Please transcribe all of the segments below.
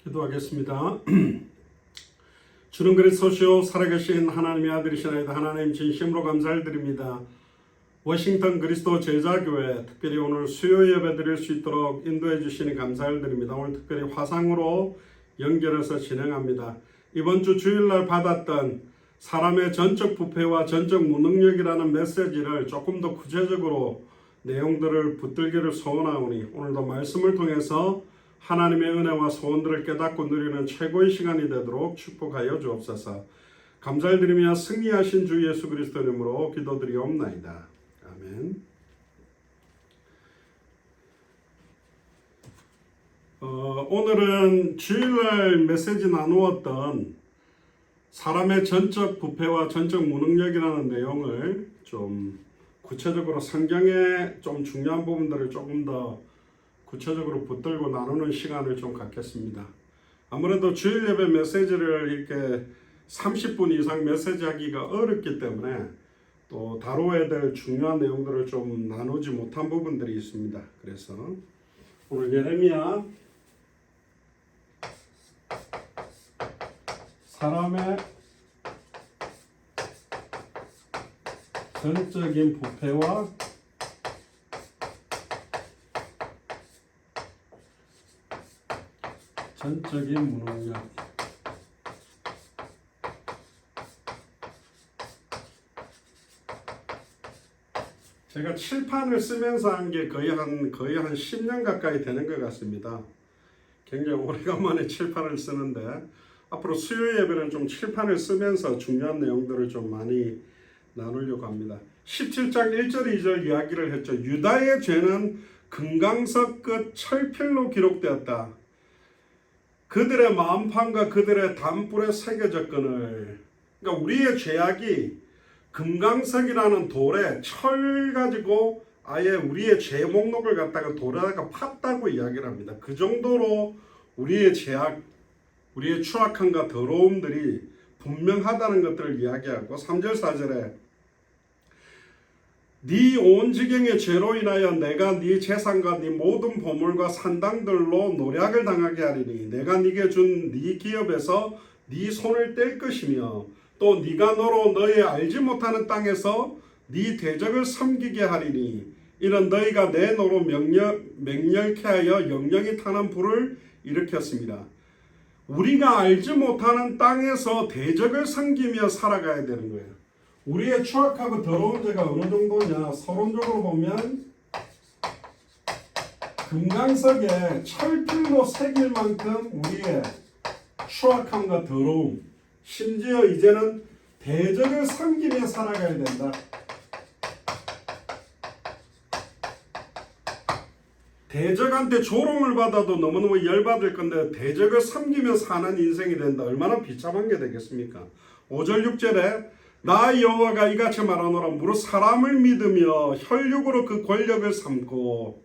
기도하겠습니다. 주는 그리스도시요 살아계신 하나님의 아들이시나이다. 하나님 진심으로 감사를 드립니다. 워싱턴 그리스도 제자교회 특별히 오늘 수요 예배 드릴 수 있도록 인도해 주시니 감사를 드립니다. 오늘 특별히 화상으로 연결해서 진행합니다. 이번 주 주일날 받았던 사람의 전적 부패와 전적 무능력이라는 메시지를 조금 더 구체적으로 내용들을 붙들기를 소원하오니 오늘도 말씀을 통해서 하나님의 은혜와 소원들을 깨닫고 누리는 최고의 시간이 되도록 축복하여 주옵소서. 감사를 드리며 승리하신 주 예수 그리스도 이름으로 기도드리옵나이다. 아멘. 오늘은 주일날 메시지 나누었던 사람의 전적 부패와 전적 무능력이라는 내용을 좀 구체적으로 성경의 좀 중요한 부분들을 조금 더 구체적으로 붙들고 나누는 시간을 좀 갖겠습니다. 아무래도 주일 예배 메시지를 이렇게 30분 이상 메시지하기가 어렵기 때문에 또 다뤄야 될 중요한 내용들을 좀 나누지 못한 부분들이 있습니다. 그래서 오늘 예레미야 사람의 전적인 부패와 전적인 무능력. 제가 칠판을 쓰면서 한 게 거의 한 10년 가까이 되는 것 같습니다. 굉장히 오래간만에 칠판을 쓰는데 앞으로 수요 예배는 좀 칠판을 쓰면서 중요한 내용들을 좀 많이 나누려고 합니다. 17장 1절 2절 이야기를 했죠. 유다의 죄는 금강석 끝 철필로 기록되었다. 그들의 마음판과 그들의 담불에 새겨졌거늘. 그러니까 우리의 죄악이 금강석이라는 돌에 철 가지고 아예 우리의 죄 목록을 갖다가 돌에다가 팠다고 이야기를 합니다. 그 정도로 우리의 죄악, 우리의 추악함과 더러움들이 분명하다는 것들을 이야기하고 3절 4절에 네 온 지경의 죄로 인하여 내가 네 재산과 네 모든 보물과 산당들로 노략을 당하게 하리니 내가 네게 준 네 기업에서 네 손을 뗄 것이며 또 네가 너로 너의 알지 못하는 땅에서 네 대적을 섬기게 하리니 이는 너희가 내 노로 맹렬케 하여 영영이 타는 불을 일으켰습니다. 우리가 알지 못하는 땅에서 대적을 섬기며 살아가야 되는 거예요. 우리의 추악하고 더러운 죄가 어느 정도냐? 서론적으로 보면 금강석에 철필로 새길 만큼 우리의 추악함과 더러움, 심지어 이제는 대적을 섬기며 살아가야 된다. 대적한테 조롱을 받아도 너무너무 열받을 건데 대적을 섬기며 사는 인생이 된다. 얼마나 비참한 게 되겠습니까? 5절 6절에 나 여호와가 이같이 말하노라. 무릇 사람을 믿으며 혈육으로 그 권력을 삼고.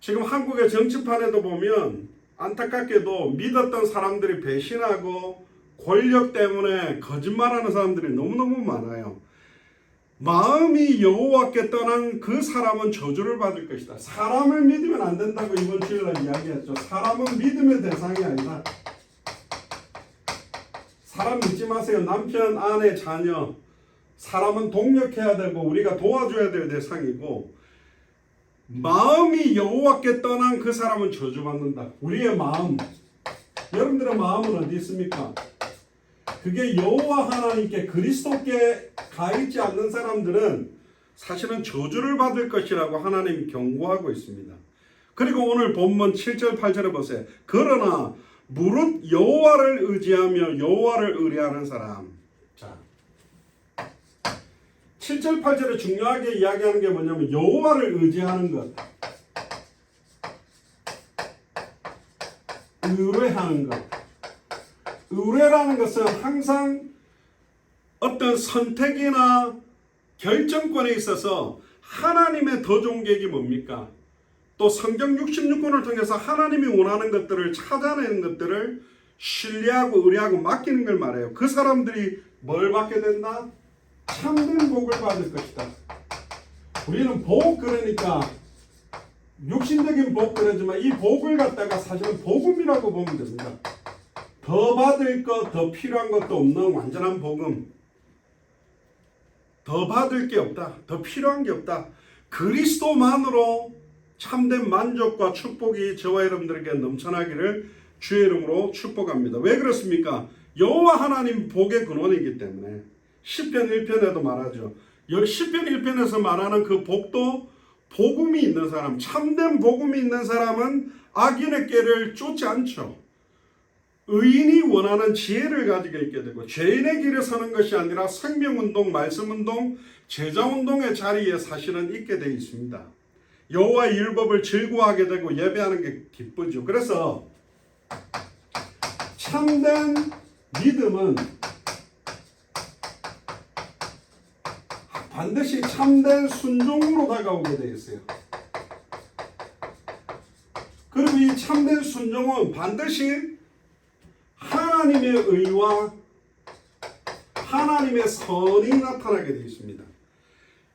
지금 한국의 정치판에도 보면 안타깝게도 믿었던 사람들이 배신하고 권력 때문에 거짓말하는 사람들이 너무너무 많아요. 마음이 여호와께 떠난 그 사람은 저주를 받을 것이다. 사람을 믿으면 안 된다고 이번 주일날 이야기했죠. 사람은 믿음의 대상이 아니다. 사람 믿지 마세요. 남편, 아내, 자녀. 사람은 동력해야 되고 우리가 도와줘야 될 대상이고 마음이 여호와께 떠난 그 사람은 저주받는다. 우리의 마음. 여러분들의 마음은 어디 있습니까? 그게 여호와 하나님께 그리스도께 가 있지 않는 사람들은 사실은 저주를 받을 것이라고 하나님이 경고하고 있습니다. 그리고 오늘 본문 7절 8절에 보세요. 그러나 무릇 여호와를 의지하며 여호와를 의뢰하는 사람. 자, 7절 8절에 중요하게 이야기하는 게 뭐냐면 여호와를 의지하는 것, 의뢰하는 것. 의뢰라는 것은 항상 어떤 선택이나 결정권에 있어서 하나님의 더 좋은 계획이 뭡니까? 또 성경 66권을 통해서 하나님이 원하는 것들을 찾아내는 것들을 신뢰하고 의뢰하고 맡기는 걸 말해요. 그 사람들이 뭘 받게 된다? 참된 복을 받을 것이다. 우리는 복, 그러니까 육신적인 복 그러지만 이 복을 갖다가 사실은 복음이라고 보면 됩니다. 더 받을 것, 더 필요한 것도 없는 완전한 복음. 더 받을 게 없다. 더 필요한 게 없다. 그리스도만으로 참된 만족과 축복이 저와 여러분들에게 넘쳐나기를 주의 이름으로 축복합니다. 왜 그렇습니까? 여호와 하나님 복의 근원이기 때문에 시편 1편에도 말하죠. 시편 1편에서 말하는 그 복도 복음이 있는 사람, 참된 복음이 있는 사람은 악인의 꾀를 쫓지 않죠. 의인이 원하는 지혜를 가지고 있게 되고 죄인의 길에 서는 것이 아니라 생명운동, 말씀운동, 제자운동의 자리에 사실은 있게 되어 있습니다. 여호와의 율법을 즐거워하게 되고 예배하는 게 기쁘죠. 그래서 참된 믿음은 반드시 참된 순종으로 다가오게 되어 있어요. 그리고 이 참된 순종은 반드시 하나님의 의와 하나님의 선이 나타나게 되어 있습니다.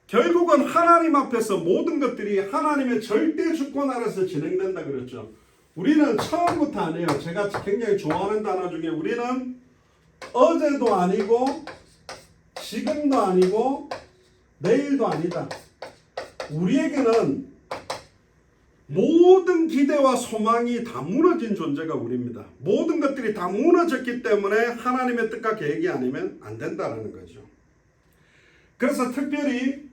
결국은 하나님 앞에서 모든 것들이 하나님의 절대 주권 아래서 진행된다 그랬죠. 우리는 처음부터 안 해요. 제가 굉장히 좋아하는 단어 중에 우리는 어제도 아니고 지금도 아니고 내일도 아니다. 우리에게는 모든 기대와 소망이 다 무너진 존재가 우리입니다. 모든 것들이 다 무너졌기 때문에 하나님의 뜻과 계획이 아니면 안 된다는 거죠. 그래서 특별히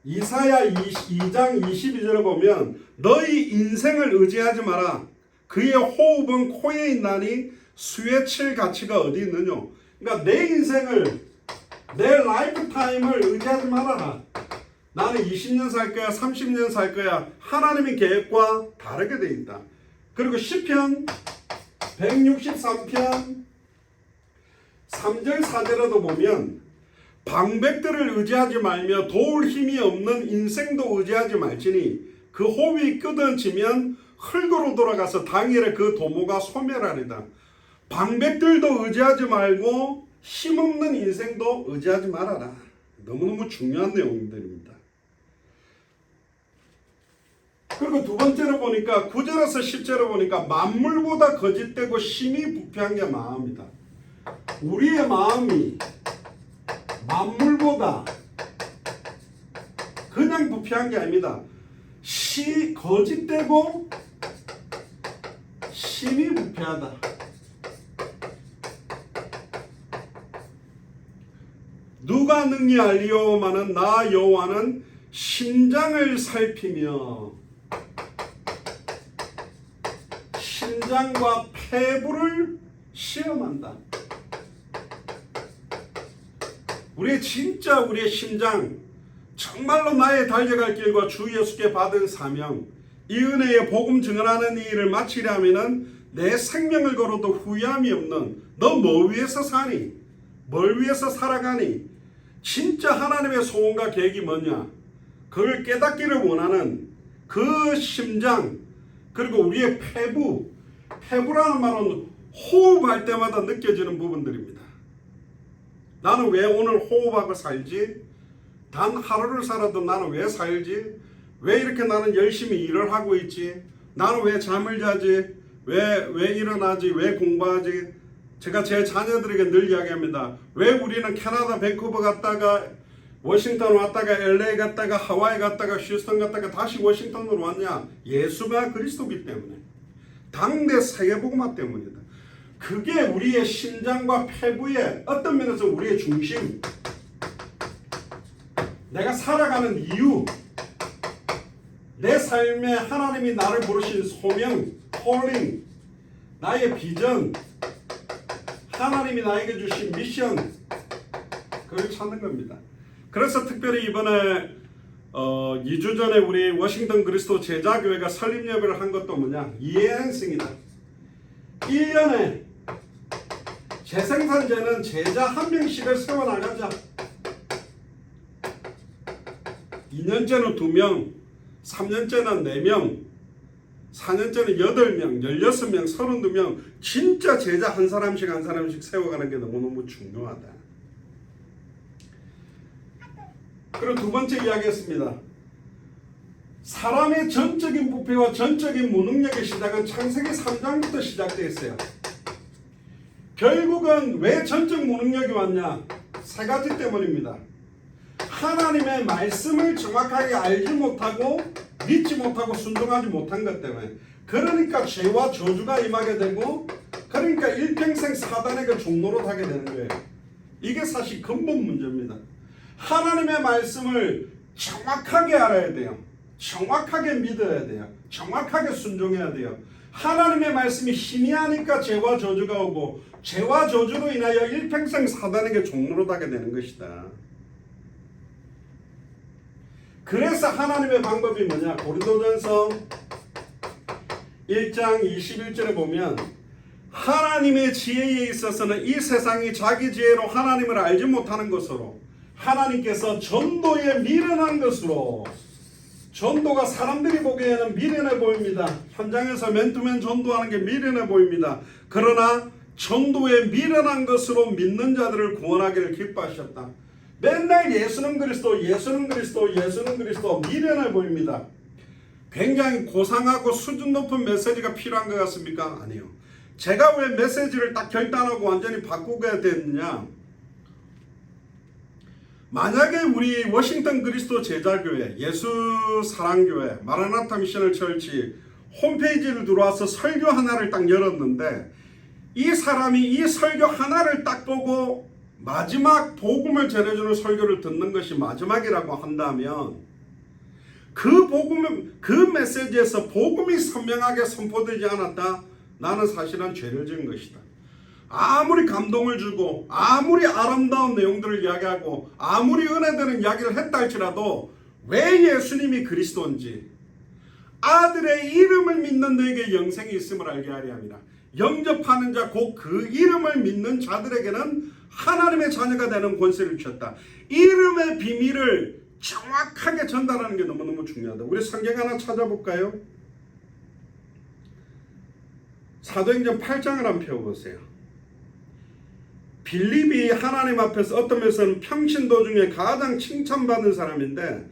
이사야 2장 22절을 보면 너희 인생을 의지하지 마라. 그의 호흡은 코에 있나니 수에 칠 가치가 어디 있느냐. 그러니까 내 인생을 내 라이프 타임을 의지하지 말아라. 나는 20년 살 거야, 30년 살 거야. 하나님의 계획과 다르게 되어 있다. 그리고 시편 163편 3절 4절에도 보면 방백들을 의지하지 말며 도울 힘이 없는 인생도 의지하지 말지니 그 호흡이 끊어지면 흙으로 돌아가서 당일에 그 도모가 소멸하리다. 방백들도 의지하지 말고 힘없는 인생도 의지하지 말아라. 너무너무 중요한 내용들입니다. 그리고 두 번째로 보니까 9절에서 10절에 보니까 만물보다 거짓되고 심히 부패한 게 마음이다. 우리의 마음이 만물보다 그냥 부패한 게 아닙니다. 거짓되고 심히 부패하다. 누가 능히 알리오마는 나 여호와는 심장을 살피며 심장과 폐부를 시험한다. 우리의 심장, 정말로 나의 달려갈 길과 주 예수께 받은 사명, 이 은혜의 복음 증언하는 이 일을 마치려면 내 생명을 걸어도 후회함이 없는 너 뭐 위해서 사니? 뭘 위해서 살아가니? 진짜 하나님의 소원과 계획이 뭐냐? 그걸 깨닫기를 원하는 그 심장, 그리고 우리의 폐부라는 말은 호흡할 때마다 느껴지는 부분들입니다. 나는 왜 오늘 호흡하고 살지? 단 하루를 살아도 나는 왜 살지? 왜 이렇게 나는 열심히 일을 하고 있지? 나는 왜 잠을 자지? 왜 일어나지? 왜 공부하지? 제가 제 자녀들에게 늘 이야기합니다. 왜 우리는 캐나다 밴쿠버 갔다가 워싱턴 왔다가 LA 갔다가 하와이 갔다가 휴스턴 갔다가 다시 워싱턴으로 왔냐? 예수가 그리스도이기 때문에. 당대 세계복음화 때문이다. 그게 우리의 심장과 폐부의 어떤 면에서 우리의 중심, 내가 살아가는 이유, 내 삶에 하나님이 나를 부르신 소명, 콜링, 나의 비전, 하나님이 나에게 주신 미션, 그걸 찾는 겁니다. 그래서 특별히 이번에 2주 전에 우리 워싱턴 그리스도 제자교회가 설립 예배를 한 것도 뭐냐? 이해행성이다. 1년에 재생산제는 제자 한 명씩을 세워나가자. 2년째는 2명, 3년째는 4명, 4년째는 8명, 16명, 32명, 진짜 제자 한 사람씩 세워가는 게 너무너무 중요하다. 그리고 두 번째 이야기했습니다. 사람의 전적인 부패와 전적인 무능력의 시작은 창세기 3장부터 시작되어 있어요. 결국은 왜 전적 무능력이 왔냐? 세 가지 때문입니다. 하나님의 말씀을 정확하게 알지 못하고 믿지 못하고 순종하지 못한 것 때문에, 그러니까 죄와 저주가 임하게 되고, 그러니까 일평생 사단에게 종노릇 하게 되는 거예요. 이게 사실 근본 문제입니다. 하나님의 말씀을 정확하게 알아야 돼요. 정확하게 믿어야 돼요. 정확하게 순종해야 돼요. 하나님의 말씀이 힘이 하니까 죄와 저주가 오고, 죄와 저주로 인하여 일평생 사단에게 종노릇하게 되는 것이다. 그래서 하나님의 방법이 뭐냐? 고린도전서 1장 21절에 보면, 하나님의 지혜에 있어서는 이 세상이 자기 지혜로 하나님을 알지 못하는 것으로, 하나님께서 전도에 미련한 것으로, 전도가 사람들이 보기에는 미련해 보입니다. 현장에서 맨투맨 전도하는 게 미련해 보입니다. 그러나 전도에 미련한 것으로 믿는 자들을 구원하기를 기뻐하셨다. 맨날 예수는 그리스도, 예수는 그리스도, 예수는 그리스도, 미련해 보입니다. 굉장히 고상하고 수준 높은 메시지가 필요한 것 같습니까? 아니요. 제가 왜 메시지를 딱 결단하고 완전히 바꾸게 됐느냐? 만약에 우리 워싱턴 그리스도 제자교회, 예수사랑교회, 마라나타 미셔널 처치 홈페이지를 들어와서 설교 하나를 딱 열었는데, 이 사람이 이 설교 하나를 딱 보고 마지막 복음을 전해주는 설교를 듣는 것이 마지막이라고 한다면, 그 메시지에서 복음이 선명하게 선포되지 않았다? 나는 사실은 죄를 지은 것이다. 아무리 감동을 주고 아무리 아름다운 내용들을 이야기하고 아무리 은혜되는 이야기를 했다 할지라도 왜 예수님이 그리스도인지, 아들의 이름을 믿는 너에게 영생이 있음을 알게 하려 함이라. 영접하는 자 곧 그 이름을 믿는 자들에게는 하나님의 자녀가 되는 권세를 주셨다. 이름의 비밀을 정확하게 전달하는 게 너무너무 중요하다. 우리 성경 하나 찾아볼까요? 사도행전 8장을 한번 펴보세요. 빌립이 하나님 앞에서 어떤 면에서는 평신도 중에 가장 칭찬받은 사람인데,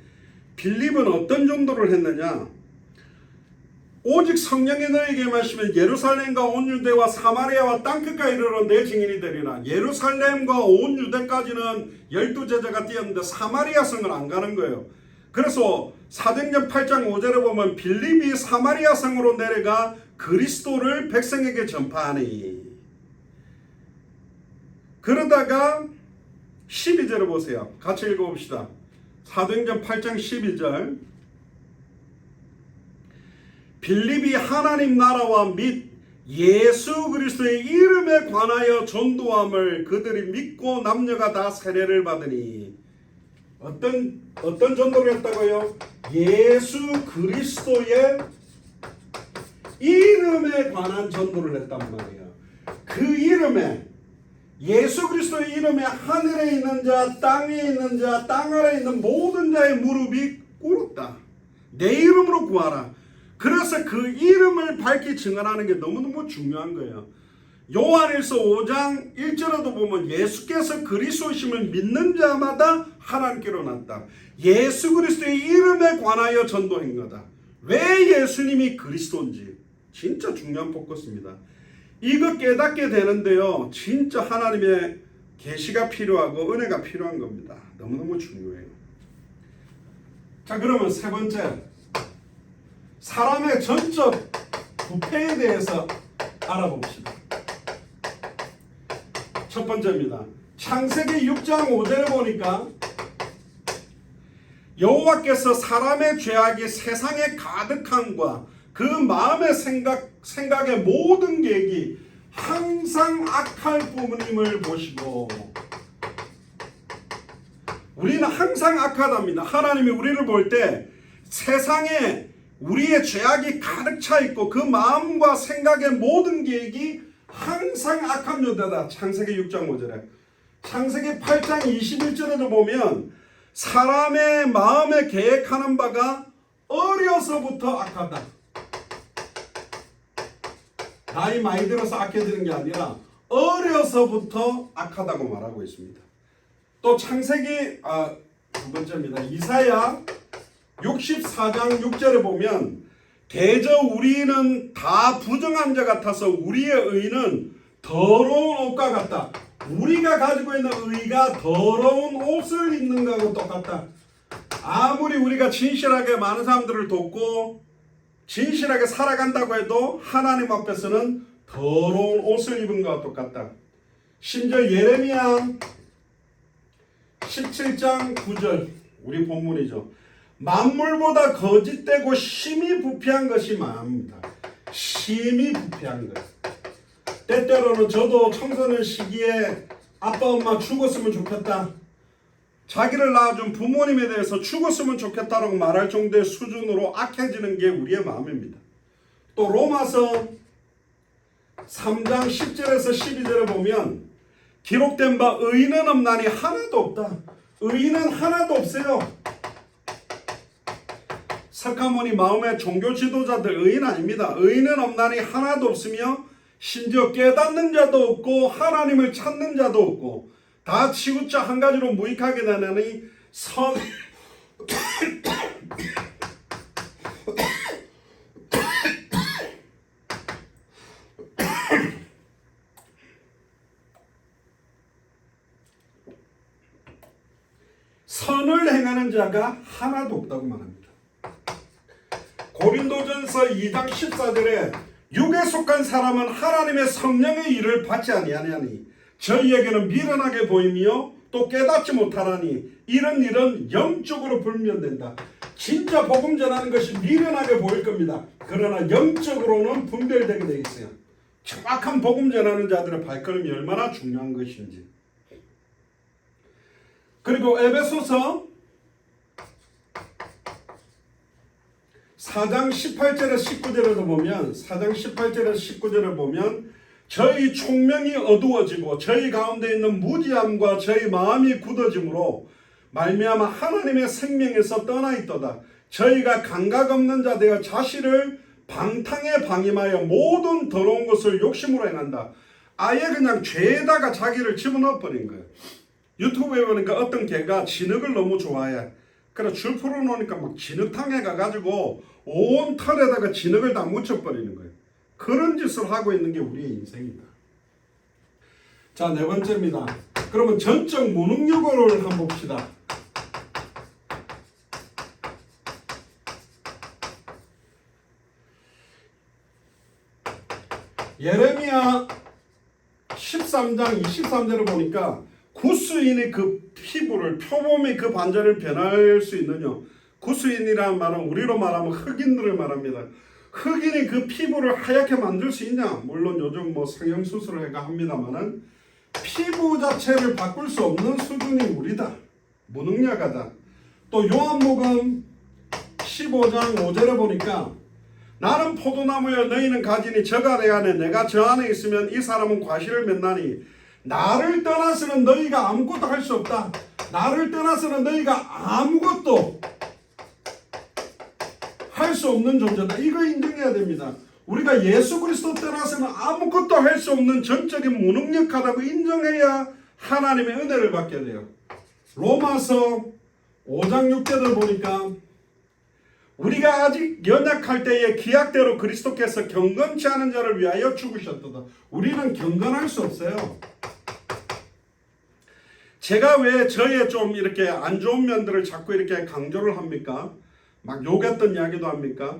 빌립은 어떤 전도를 했느냐? 오직 성령이 너에게 임하시면 예루살렘과 온 유대와 사마리아와 땅끝까지 이르러 내 증인이 되리라. 예루살렘과 온 유대까지는 12제자가 뛰었는데 사마리아 성을 안 가는 거예요. 그래서 사도행전 8장 5절에 보면 빌립이 사마리아 성으로 내려가 그리스도를 백성에게 전파하니. 그러다가 12절을 보세요. 같이 읽어봅시다. 사도행전 8장 12절. 빌립이 하나님 나라와 및 예수 그리스도의 이름에 관하여 전도함을 그들이 믿고 남녀가 다 세례를 받으니. 어떤 전도를 했다고요? 예수 그리스도의 이름에 관한 전도를 했단 말이에요. 그 이름에, 예수 그리스도의 이름에 하늘에 있는 자, 땅 위에 있는 자, 땅 아래에 있는 모든 자의 무릎이 꿇었다. 내 이름으로 구하라. 그래서 그 이름을 밝히 증언하는 게 너무너무 중요한 거예요. 요한일서 5장 1절에도 보면 예수께서 그리스도심을 믿는 자마다 하나님께로 났다. 예수 그리스도의 이름에 관하여 전도한 거다. 왜 예수님이 그리스도인지 진짜 중요한 포커스입니다. 이거 깨닫게 되는데요, 진짜 하나님의 계시가 필요하고 은혜가 필요한 겁니다. 너무너무 중요해요. 자, 그러면 세 번째, 사람의 전적 부패에 대해서 알아봅시다. 첫 번째입니다. 창세기 6장 5절에 보니까 여호와께서 사람의 죄악이 세상에 가득함과 그 마음의 생각의 모든 계획이 항상 악할 뿐임을 보시고. 우리는 항상 악하답니다. 하나님이 우리를 볼 때 세상에 우리의 죄악이 가득 차 있고 그 마음과 생각의 모든 계획이 항상 악한 여자다. 창세기 6장 5절에. 창세기 8장 21절에도 보면 사람의 마음에 계획하는 바가 어려서부터 악하다. 나이 많이 들어서 악해지는 게 아니라 어려서부터 악하다고 말하고 있습니다. 또 창세기 두 번째입니다. 이사야 64장 6절에 보면 대저 우리는 다 부정한 자 같아서 우리의 의는 더러운 옷과 같다. 우리가 가지고 있는 의가 더러운 옷을 입는 거하고 똑같다. 아무리 우리가 진실하게 많은 사람들을 돕고 진실하게 살아간다고 해도 하나님 앞에서는 더러운 옷을 입은 것과 똑같다. 심지어 예레미야 17장 9절 우리 본문이죠. 만물보다 거짓되고 심히 부패한 것이 많습니다. 심히 부패한 것. 때때로는 저도 청소년 시기에 아빠 엄마 죽었으면 좋겠다. 자기를 낳아준 부모님에 대해서 죽었으면 좋겠다라고 말할 정도의 수준으로 악해지는 게 우리의 마음입니다. 또 로마서 3장 10절에서 12절에 보면 기록된 바 의인은 없나니 하나도 없다. 의인은 하나도 없어요. 석가모니 마음의 종교 지도자들 의인 아닙니다. 의인은 없나니 하나도 없으며 심지어 깨닫는 자도 없고 하나님을 찾는 자도 없고 다 치우쳐 한 가지로 무익하게 되느니 선을 행하는 자가 하나도 없다고 말합니다. 고린도전서 2장 14절에 육에 속한 사람은 하나님의 성령의 일을 받지 아니하니 저희에게는 미련하게 보이며 또 깨닫지 못하나니 이런 일은 영적으로 분별된다. 진짜 복음 전하는 것이 미련하게 보일 겁니다. 그러나 영적으로는 분별되게 되어 있어요. 정확한 복음 전하는 자들의 발걸음이 얼마나 중요한 것인지. 그리고 에베소서 4장 18절에 19절에도 보면 4장 18절에 19절에 보면 저희 총명이 어두워지고 저희 가운데 있는 무지함과 저희 마음이 굳어짐으로 말미암아 하나님의 생명에서 떠나 있도다. 저희가 감각 없는 자 되어 자신을 방탕에 방임하여 모든 더러운 것을 욕심으로 행한다. 아예 그냥 죄에다가 자기를 집어넣어 버린 거예요. 유튜브에 보니까 어떤 개가 진흙을 너무 좋아해. 그래 줄 풀어놓으니까 막 진흙탕에 가가지고 온 털에다가 진흙을 다 묻혀버리는 거예요. 그런 짓을 하고 있는 게 우리의 인생이다. 자, 네 번째입니다. 그러면 전적 무능력을 한번 봅시다. 예레미야 13장 23절을 보니까 구스인의 그 피부를 표범의 그 반전을 변할 수 있느냐. 구스인이라는 말은 우리로 말하면 흑인들을 말합니다. 흑인이 그 피부를 하얗게 만들 수 있냐? 물론 요즘 뭐 성형수술을 해가 합니다만은 피부 자체를 바꿀 수 없는 수준이 우리다. 무능력하다. 또 요한복음 15장 5절에 보니까 나는 포도나무여 너희는 가지니 저가 내 안에 내가 저 안에 있으면 이 사람은 과실을 맺나니 나를 떠나서는 너희가 아무것도 할 수 없다. 나를 떠나서는 너희가 아무것도 할 수 없는 존재다. 이거 인정해야 됩니다. 우리가 예수 그리스도 떠나서는 아무것도 할 수 없는 전적인 무능력하다고 인정해야 하나님의 은혜를 받게 돼요. 로마서 5장 6절을 보니까 우리가 아직 연약할 때에 기약대로 그리스도께서 경건치 않은 자를 위하여 죽으셨도다. 우리는 경건할 수 없어요. 제가 왜 저의 좀 이렇게 안 좋은 면들을 자꾸 이렇게 강조를 합니까? 막 욕했던 이야기도 합니까?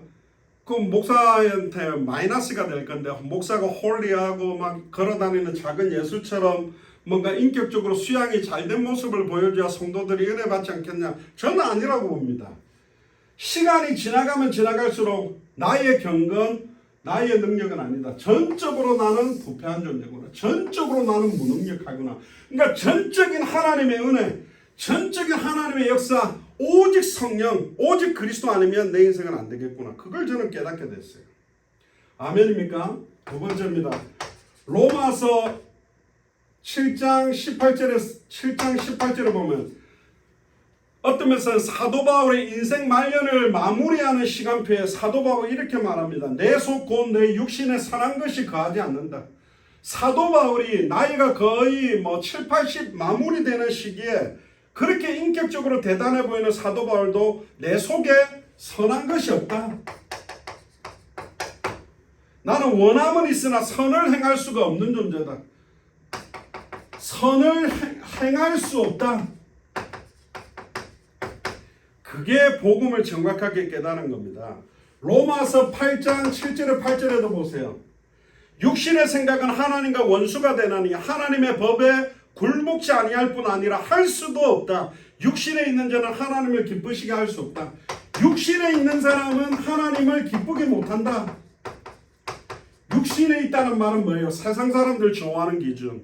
그 목사한테 마이너스가 될 건데 목사가 홀리하고 막 걸어다니는 작은 예수처럼 뭔가 인격적으로 수양이 잘된 모습을 보여줘야 성도들이 은혜 받지 않겠냐? 저는 아니라고 봅니다. 시간이 지나가면 지나갈수록 나의 경건, 나의 능력은 아니다. 전적으로 나는 부패한 존재구나. 전적으로 나는 무능력하구나. 그러니까 전적인 하나님의 은혜, 전적인 하나님의 역사, 오직 성령, 오직 그리스도 아니면 내 인생은 안 되겠구나. 그걸 저는 깨닫게 됐어요. 아멘입니까? 두 번째입니다. 로마서 7장 18절에 보면 어떤 면에서는 사도 바울의 인생 말년을 마무리하는 시간표에 사도 바울이 이렇게 말합니다. 내 속 곧 내 육신에 선한 것이 거하지 않는다. 사도 바울이 나이가 거의 7, 80 마무리되는 시기에 그렇게 인격적으로 대단해 보이는 사도 바울도 내 속에 선한 것이 없다. 나는 원함은 있으나 선을 행할 수가 없는 존재다. 선을 행할 수 없다. 그게 복음을 정확하게 깨달은 겁니다. 로마서 8장 7절에 8절에도 보세요. 육신의 생각은 하나님과 원수가 되나니 하나님의 법에 굴복지 아니할 뿐 아니라 할 수도 없다. 육신에 있는 자는 하나님을 기쁘시게 할 수 없다. 육신에 있는 사람은 하나님을 기쁘게 못한다. 육신에 있다는 말은 뭐예요? 세상 사람들 좋아하는 기준.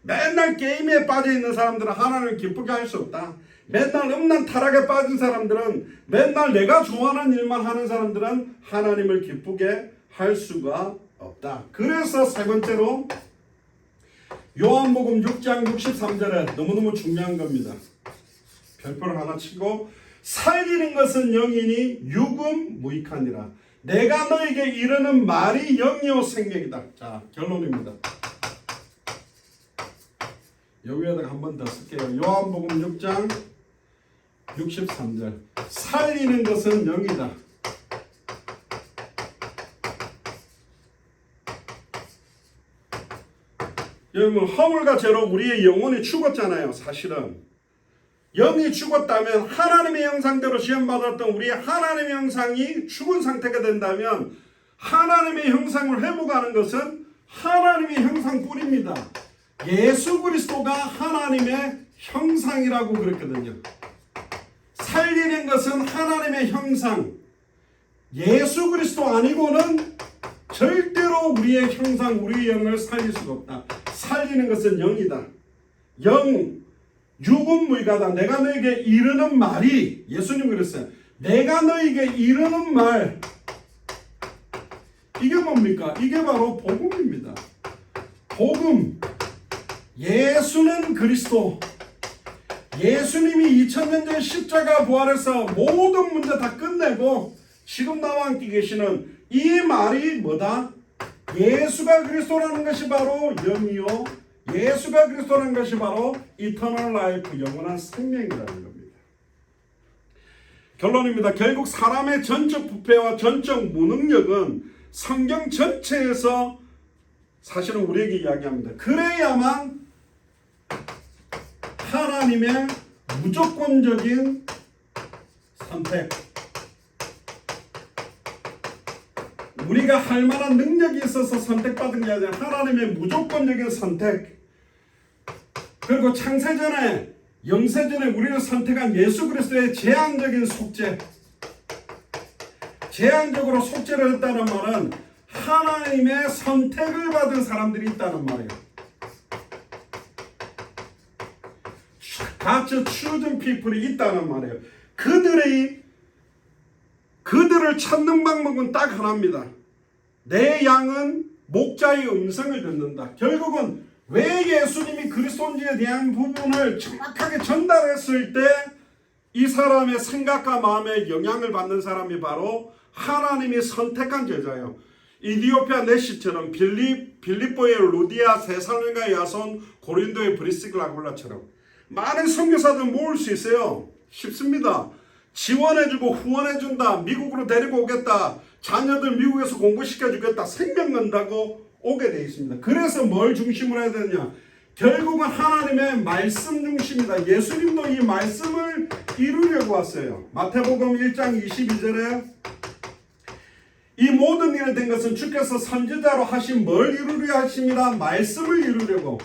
맨날 게임에 빠져 있는 사람들은 하나님을 기쁘게 할 수 없다. 맨날 음란 타락에 빠진 사람들은, 맨날 내가 좋아하는 일만 하는 사람들은 하나님을 기쁘게 할 수가 없다. 그래서 세 번째로 요한복음 6장 63절에 너무너무 중요한 겁니다. 별표를 하나 치고, 살리는 것은 영이니 육은 무익하니라. 내가 너에게 이르는 말이 영이요 생명이다. 자, 결론입니다. 여기에다가 한 번 더 쓸게요. 요한복음 6장 63절. 살리는 것은 영이다. 여러분, 허물과 죄로 우리의 영혼이 죽었잖아요. 사실은 영이 죽었다면, 하나님의 형상대로 지음받았던 우리의 하나님의 형상이 죽은 상태가 된다면, 하나님의 형상을 회복하는 것은 하나님의 형상뿐입니다. 예수 그리스도가 하나님의 형상이라고 그랬거든요. 살리는 것은 하나님의 형상, 예수 그리스도 아니고는 절대로 우리의 형상, 우리의 영을 살릴 수가 없다. 살리는 것은 영이다. 영, 육은 무익하다. 내가 너에게 이르는 말이, 예수님 그랬어요. 내가 너에게 이르는 말, 이게 뭡니까? 이게 바로 복음입니다. 복음. 예수는 그리스도. 예수님이 2000년 전 십자가 부활해서 모든 문제 다 끝내고 지금 나와 함께 계시는 이 말이 뭐다? 예수가 그리스도라는 것이 바로 영이요, 예수가 그리스도라는 것이 바로 이터널 라이프, 영원한 생명이라는 겁니다. 결론입니다. 결국 사람의 전적 부패와 전적 무능력은 성경 전체에서 사실은 우리에게 이야기합니다. 그래야만 하나님의 무조건적인 선택, 우리가 할 만한 능력이 있어서 선택받은 게 아니라 하나님의 무조건적인 선택, 그리고 창세전에, 영세전에 우리를 선택한 예수 그리스도의 제한적인 속죄, 제한적으로 속죄를 했다는 말은 하나님의 선택을 받은 사람들이 있다는 말이에요. God's chosen people이 있다는 말이에요. 그들을 찾는 방법은 딱 하나입니다. 내 양은 목자의 음성을 듣는다. 결국은 왜 예수님이 그리스도인지에 대한 부분을 정확하게 전달했을 때 이 사람의 생각과 마음에 영향을 받는 사람이 바로 하나님이 선택한 제자예요. 이디오피아 내시처럼, 빌립보의 루디아, 세살론가의 야손, 고린도의 브리스글라굴라처럼 많은 선교사들 모을 수 있어요. 쉽습니다. 지원해주고 후원해준다, 미국으로 데리고 오겠다, 자녀들 미국에서 공부시켜주겠다, 생명 건다고 오게 돼 있습니다. 그래서 뭘 중심으로 해야 되느냐? 결국은 하나님의 말씀 중심이다. 예수님도 이 말씀을 이루려고 왔어요. 마태복음 1장 22절에 이 모든 일이 된 것은 주께서 선지자로 하신 뭘 이루려 하심이라, 말씀을 이루려고.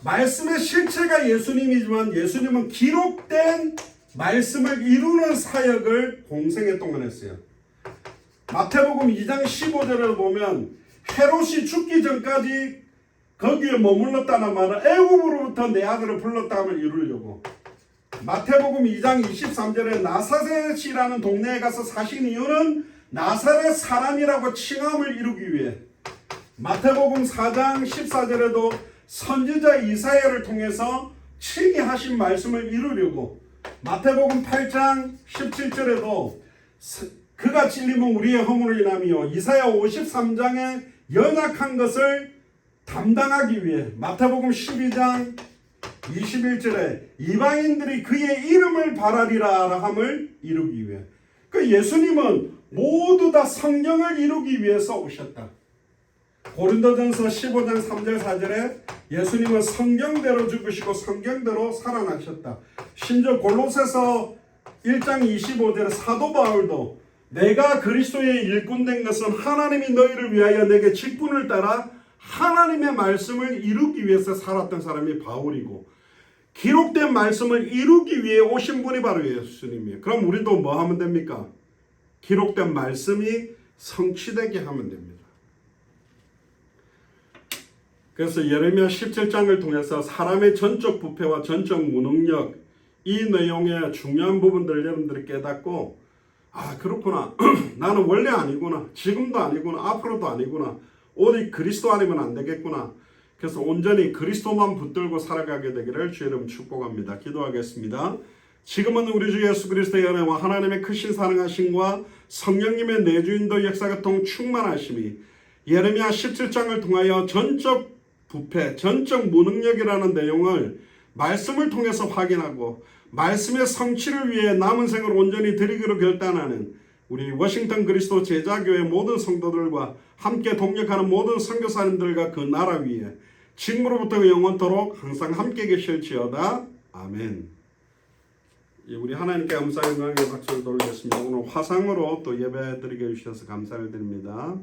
말씀의 실체가 예수님이지만 예수님은 기록된 말씀을 이루는 사역을 공생애 동안 했어요. 마태복음 2장 15절을 보면 헤롯이 죽기 전까지 거기에 머물렀다는 말은 애굽으로부터 내 아들을 불렀다함을 이루려고. 마태복음 2장 23절에 나사렛이라는 동네에 가서 사신 이유는 나사렛 사람이라고 칭함을 이루기 위해. 마태복음 4장 14절에도 선지자 이사야를 통해서 친히 하신 말씀을 이루려고. 마태복음 8장 17절에도 그가 찔림은 우리의 허물을 인함이요, 이사야 53장의 연약한 것을 담당하기 위해. 마태복음 12장 21절에 이방인들이 그의 이름을 바라리라 함을 이루기 위해. 그 예수님은 모두 다 성경을 이루기 위해서 오셨다. 고린도전서 15장 3절 4절에 예수님은 성경대로 죽으시고 성경대로 살아나셨다. 심지어 골로새서 1장 25절에 사도 바울도 내가 그리스도의 일꾼 된 것은 하나님이 너희를 위하여 내게 직분을 따라 하나님의 말씀을 이루기 위해서 살았던 사람이 바울이고, 기록된 말씀을 이루기 위해 오신 분이 바로 예수님이에요. 그럼 우리도 뭐 하면 됩니까? 기록된 말씀이 성취되게 하면 됩니다. 그래서 예레미야 17장을 통해서 사람의 전적 부패와 전적 무능력, 이 내용의 중요한 부분들을 여러분들이 깨닫고, 아 그렇구나, 나는 원래 아니구나, 지금도 아니구나, 앞으로도 아니구나, 오직 그리스도 아니면 안 되겠구나. 그래서 온전히 그리스도만 붙들고 살아가게 되기를 주의 이름 축복합니다. 기도하겠습니다. 지금은 우리 주 예수 그리스도의 은혜와 하나님의 크신 사랑하심과 성령님의 내주인도 역사교통 충만하심이 예레미야 17장을 통하여 전적 부패, 전적 무능력이라는 내용을 말씀을 통해서 확인하고 말씀의 성취를 위해 남은 생을 온전히 드리기로 결단하는 우리 워싱턴 그리스도 제자교회 모든 성도들과 함께 동역하는 모든 선교사님들과 그 나라 위에 지금으로부터 영원토록 항상 함께 계실지어다. 아멘. 우리 하나님께 감사 영광의 박수를 돌리겠습니다. 오늘 화상으로 또 예배 드리게 해주셔서 감사를 드립니다.